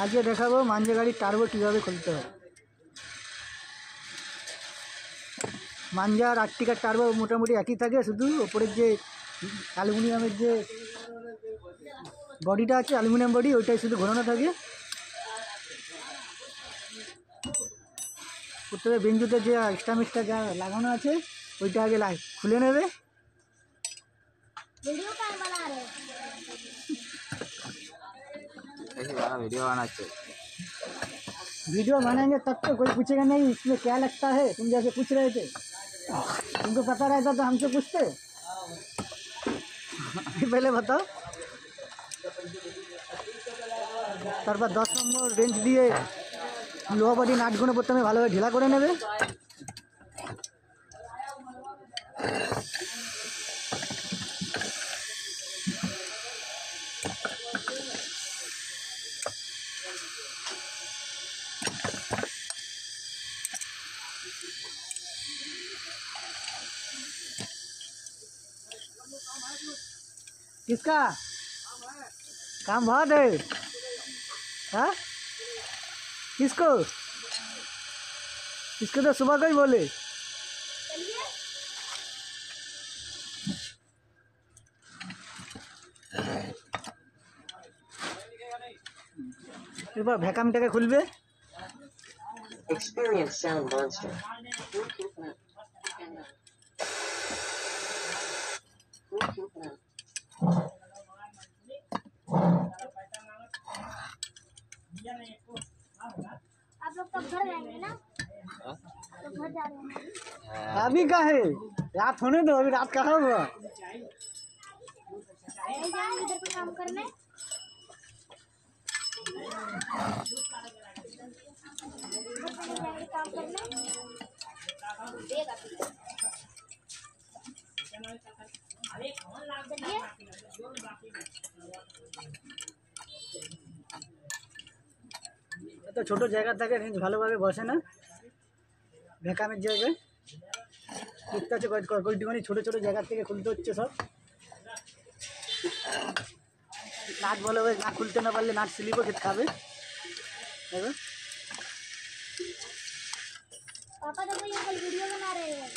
আজকে দেখাবো মাঞ্জা গাড়ির টার্বো কীভাবে খুলতে হয়। মাঞ্জা আর আর্টিকার টার্বো মোটামুটি একই থাকে, শুধু ওপরের যে অ্যালুমিনিয়ামের যে বডিটা আছে, অ্যালুমিনিয়াম বডি, ওইটাই শুধু ঘোরানো থাকে। প্রত্যেকে বেঞ্জুতে যে এক্সট্রা যা লাগানো আছে ওইটা আগে খুলে নেবে। वीडियो बनाएंगे तब तो कोई पूछेगा नहीं इसमें क्या लगता है, तुम जैसे पूछ रहे थे। तुमको पता रहता तो हमसे पूछते। पहले बताओ। তারপর 10 নম্বর রেঞ্জ দিয়ে লোহা বডি নাটগুলো প্রথমে ভালোভাবে ঢিলা করে নেবে। किसका काम बहुत है? हाँ, किसको? इसको तो सुबह को ही बोले। এবার ভ্যাকামটাকে খুলবে। Experience Sound Monster. आप लोग कब घर जाएंगे ना? तो घर जा रहे हैं अभी का है, रात होने दो, अभी रात कहाँ हुआ। नहीं जाएंगे इधर पे काम करने। काम करने তো ছোট জায়গা থাকে, রেঞ্জ ভালোভাবে বসে না ভ্যাকামের জায়গায়। দেখতে হচ্ছে কয়েকটি ছোটো ছোটো জায়গা থেকে খুলতে হচ্ছে সব। नाट ভালোভাবে না খুলতে না পারলে নাট স্লিপও খেতে খাবে। पापा देखो ये कल वीडियो बना रहे हैं।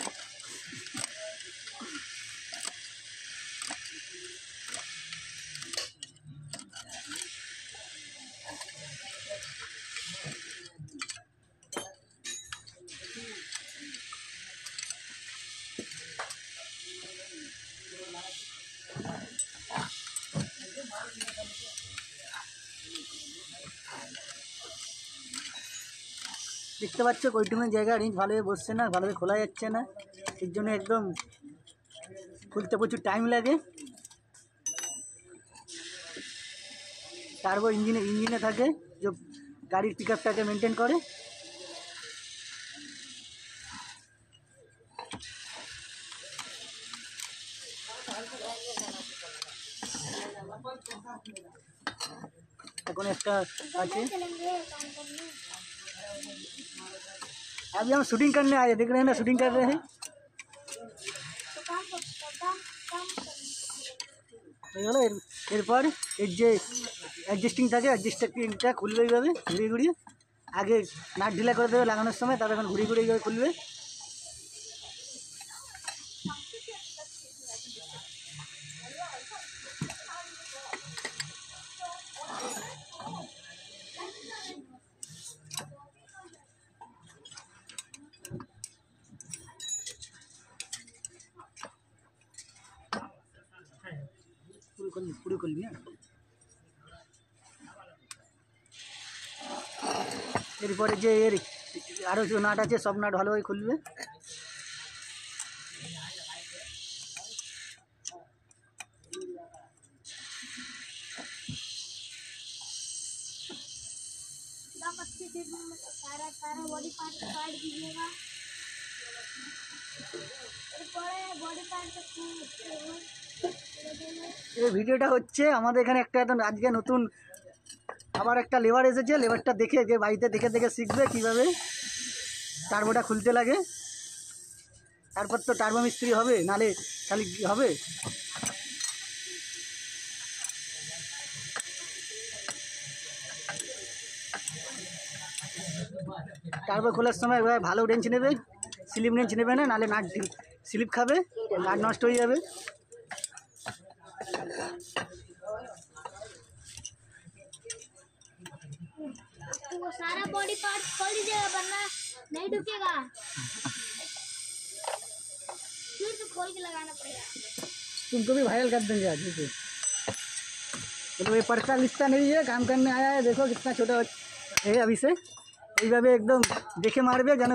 দেখতে পাচ্ছ কইটুমের জায়গা রেঞ্জ ভালোভাবে বসছে না, ভালোভাবে খোলা যাচ্ছে না, এর জন্য একদম খুলতে প্রচুর টাইম লাগে। টার্বো ইঞ্জিনে থাকে, যে গাড়ির পিক আপটাকে মেনটেন করে। এখন একটা আছে, अभी हम शूटिंग करने आए, देख रहे हैं ना, शूटिंग कर रहे हैं। হলো এরপর এর যে অ্যাডজাস্টিং থাকে, অ্যাডজাস্টিংটা খুলবে এইভাবে ঘুরিয়ে ঘুরিয়ে। আগে নাট ঢিলা করে দেবে লাগানোর সময়, তারপর এখন ঘুরিয়ে ঘুরিয়ে এইভাবে খুলবে। পুরো খুলবি না। এরপরে যে এর আরও যে নাট আছে সব নাট ভালোভাবে খুলবে। सारा बॉडी पार्ट काट दीजिएगा। बॉडी पार्ट এই ভিডিওটা হচ্ছে আমাদের এখানে একটা আজকে নতুন আবার একটা লেবার এসেছে। লেবারটা দেখে যে বাড়িতে দেখে দেখে শিখবে কীভাবে টার্বোটা খুলতে লাগে। তারপর তো টার্বো মিস্ত্রি হবে, নালে খালি হবে। টার্বো খোলার সময় এবার ভালো রেঞ্চ নেবে, স্লিপ রেঞ্চ নেবে না, নাহলে নাট স্লিপ খাবে, নাট নষ্ট হয়ে যাবে। वो सारा बॉडी पार्ट खोल दीजिएगा वरना नहीं ढुकेगा, फिर से खोल के लगाना पड़ेगा। तुमको भी वायरल कर देंगे आज से। तो ये पढ़ता लिखता नहीं है, काम करने आया है, देखो कितना छोटा है अभी से। এইভাবে একদম দেখে মারবে, যেন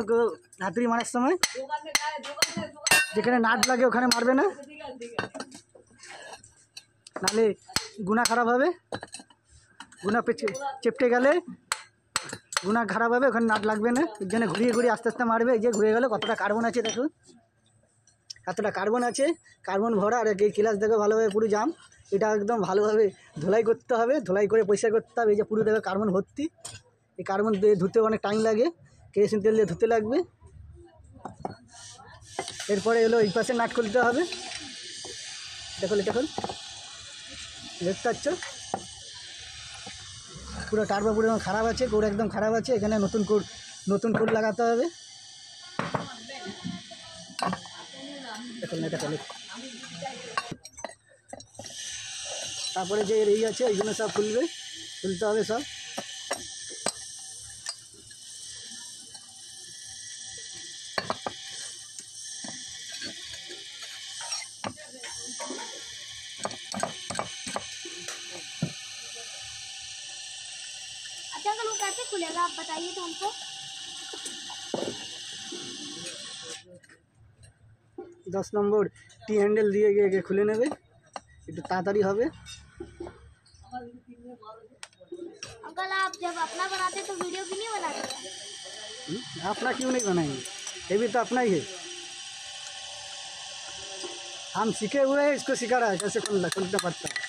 হাতুড়ি মারার সময় যেখানে নাট লাগে ওখানে মারবে না, নাহলে গুণা খারাপ হবে। গুণা চেপটে গেলে গুণা খারাপ হবে, ওখানে নাট লাগবে না। এর জন্য ঘুরিয়ে ঘুরিয়ে আস্তে আস্তে মারবে। এই যে ঘুরে গেল, কতটা কার্বন আছে দেখো, এতটা কার্বন আছে, কার্বন ভরা। আর এই ক্লাস দেখো ভালোভাবে পুরো জাম, এটা একদম ভালোভাবে ধোলাই করতে হবে, ধোলাই করে পরিষ্কার করতে হবে। এই যে পুরো দেখো কার্বন ভর্তি, এই কার্বন দিয়ে ধুতে অনেক টাইম লাগে, কেরোসিন তেল দিয়ে ধুতে লাগবে। এরপরে হলো এই পাশে নাট খুলতে হবে। দেখো এটা খোল, দেখতে পাচ্ছ পুরো টার্বো পুরো খারাপ আছে, কোর একদম খারাপ আছে। এখানে নতুন কোর লাগাতে হবে। দেখো এটা খোল। তারপরে যে এই আছে এইগুলো সব খুলতে হবে সব। अच्छा अंकल वो कैसे खुलेगा आप बताइए तो हमको। 10 নম্বর টি হ্যান্ডেল দিয়ে গিয়ে খুলে নেবে, একটু তাড়াতাড়ি হবে। अंकल आप जब अपना बनाते तो वीडियो क्यों नहीं बनाते? अपना क्यों नहीं बनाएंगे, ये भी तो अपना ही है। हम सीखे हुए हैं, इसको सिखा रहा है कैसे खुलना पड़ता है।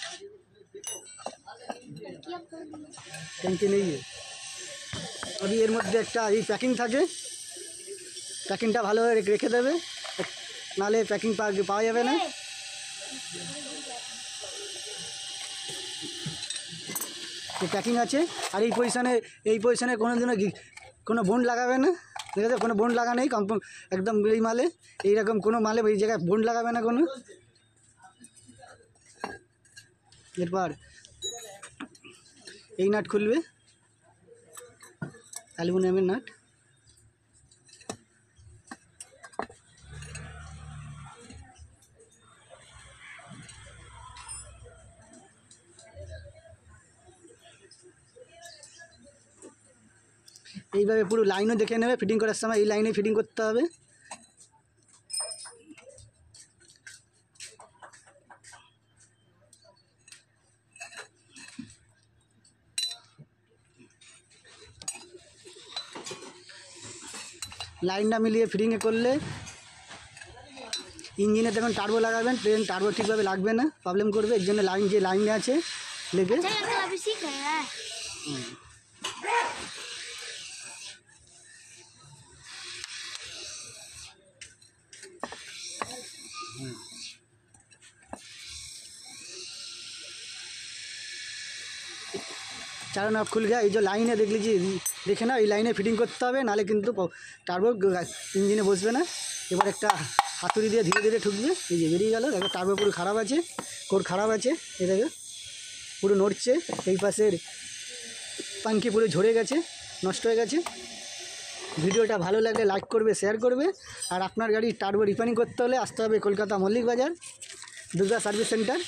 ট্যাঙ্কি নেই अभी এর মধ্যে একটা এই প্যাকিং থাকে, প্যাকিংটা ভালোভাবে রেখে দেবে, নাহলে প্যাকিং পাওয়া যাবে না। প্যাকিং আছে। আর এই পজিশনে কোনো বন্ড লাগাবে না, ঠিক আছে? কোনো বন্ড লাগা নেই, একদম এই মালে, এইরকম কোনো মালে এই জায়গায় বন্ড লাগাবে না কোনো। এরপর এই নাট খুলবে, অ্যালুমিনিয়ামের নাট। এইভাবে পুরো লাইনও দেখে নেবে, ফিটিং করার সময় এই লাইনে ফিটিং করতে হবে। লাইনটা মিলিয়ে ফিটিংয়ে করলে ইঞ্জিনে যখন টার্বো লাগাবেন, ট্রেন টার্বো ঠিকভাবে লাগবে না, প্রবলেম করবে। এর জন্য লাইনে আছে লেগে अभी सीख रहे हैं। चारों नाप खुल गया। ये जो लाइन है देख लीजिए, देखे ना, ये लाइने फिटिंग करते হবে, নালে কিন্তু টার্বো ইঞ্জিনে বসবে না। এবার একটা হাতুড়ি দিয়ে ধীরে ধীরে ঠুকবে। এই যে বেরিয়ে গেল, দেখো টার্বো পুরো খারাপ আছে, কোর খারাপ আছে, এই দেখো পুরো নড়ছে। এই পাশের পাঙ্কি পুরো ঝরে গেছে, নষ্ট হয়ে গেছে। ভিডিওটা ভালো লাগলে লাইক করবে, শেয়ার করবে। আর আপনার গাড়ি টার্বো রিপেয়ারিং করতে হলে আসতে হবে কলকাতা মল্লিক বাজার, দুর্গা সার্ভিস সেন্টার।